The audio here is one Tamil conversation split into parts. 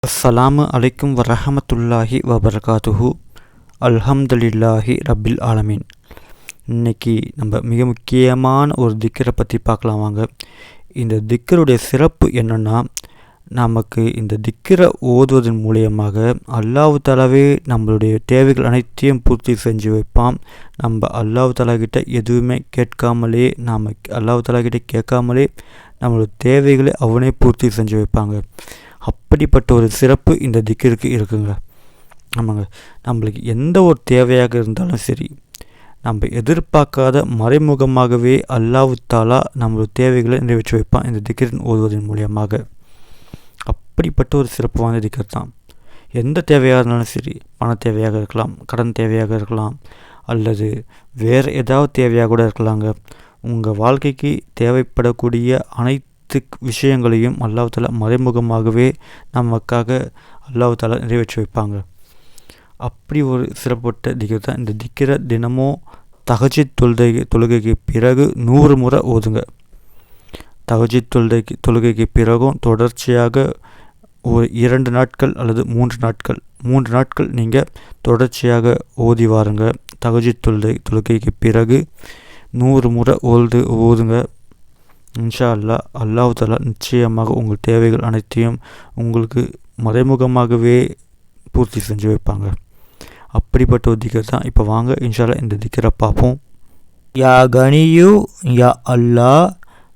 அஸ்ஸலாமு அலைக்கும் வரஹமத்துல்லாஹி வபரகாத்துஹு. அல்ஹம்துலில்லாஹி ரப்பில் ஆலமீன். இன்றைக்கி நம்ம மிக முக்கியமான ஒரு திக்கரை பற்றி பார்க்கலாம் வாங்க. இந்த திக்கருடைய சிறப்பு என்னென்னா, நமக்கு இந்த திக்கரை ஓதுவதன் மூலியமாக அல்லாஹ் தஆலாவே நம்மளுடைய தேவைகள் அனைத்தையும் பூர்த்தி செஞ்சு வைப்பான். நம்ம அல்லாஹ் தஆலா கிட்ட எதுவுமே கேட்காமலே, நாம் அல்லாஹ் தஆலா கிட்ட கேட்காமலே நம்மளோட தேவைகளை அவனே பூர்த்தி செஞ்சு வைப்பாங்க. அப்படிப்பட்ட ஒரு சிறப்பு இந்த திக்கிற்கு இருக்குங்க. ஆமாங்க, நம்மளுக்கு எந்த ஒரு தேவையாக இருந்தாலும் சரி, நம்ம எதிர்பார்க்காத மறைமுகமாகவே அல்லாஹ் தஆலா நம்மளோட தேவைகளை நிறைவேற்றி வைப்பான் இந்த திக்கரின் ஓதுவதன் மூலியமாக. அப்படிப்பட்ட ஒரு சிறப்பு வாய்ந்த திக்கர் தான். எந்த தேவையாக இருந்தாலும் சரி, பண தேவையாக இருக்கலாம், கடன் தேவையாக இருக்கலாம், அல்லது வேறு ஏதாவது தேவையாக கூட இருக்கலாங்க. உங்கள் வாழ்க்கைக்கு தேவைப்படக்கூடிய அனைத்து விஷயங்களையும் அல்லாஹ் தஆலா மறைமுகமாகவே நமக்காக அல்லாஹ் தஆலா நிறைவேற்றி வைப்பாங்க. அப்படி ஒரு சிறப்பட்ட திக்ர் தான் இந்த திக்ரை. தினமும் தஹஜ்ஜுத் தொழுகைக்கு பிறகு 100 முறை ஓதுங்க. தஹஜ்ஜுத் தொழுகைக்கு பிறகும் தொடர்ச்சியாக ஒரு 2 நாட்கள் அல்லது 3 நாட்கள் நீங்கள் தொடர்ச்சியாக ஓதி வாருங்க. தஹஜ்ஜுத் தொழுகைக்கு பிறகு 100 முறை ஓதுங்க. இன்ஷா அல்லாஹ், அல்லாஹ் தஆலா நிச்சயமாக உங்கள் தேவைகள் அனைத்தையும் உங்களுக்கு மறைமுகமாகவே பூர்த்தி செஞ்சு வைப்பாங்க. அப்படிப்பட்ட ஒரு திக்கர் தான். இப்போ வாங்க இன்ஷா அல்லாஹ் இந்த திக்கரை பார்ப்போம். யா கனியு யா அல்லாஹ்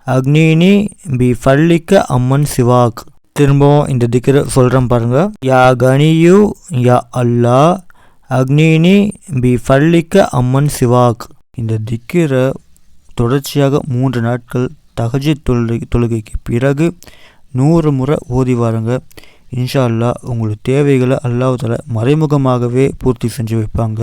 அக்னினி பி ஃபல்லிக்க அம்மன் சிவாக். திரும்பவும் இந்த திக்கரை சொல்கிறேன் பாருங்கள். யா கனியு யா அல்லாஹ் அக்னினி பி ஃபல்லிக்க அம்மன் சிவாக். இந்த திக்கரை தொடர்ச்சியாக 3 நாட்கள் தஹஜ்ஜுத் தொழுகைக்கு பிறகு 100 முறை ஓதி வாருங்க. இன்ஷா அல்லாஹ் உங்களோட தேவைகளை அல்லாஹ் தஆலா மறைமுகமாகவே பூர்த்தி செஞ்சு வைப்பாங்க.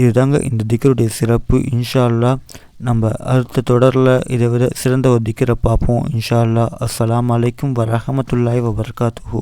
இதுதாங்க இந்த திக்கருடைய சிறப்பு. இன்ஷா அல்லாஹ் நம்ம அடுத்த தொடரில் இதை விட சிறந்த ஒரு திக்கரை பார்ப்போம். இன்ஷா அல்லாஹ். அஸ்ஸலாமு அலைக்கும் வரஹமத்துல்லாஹி வபரகாத்துஹு.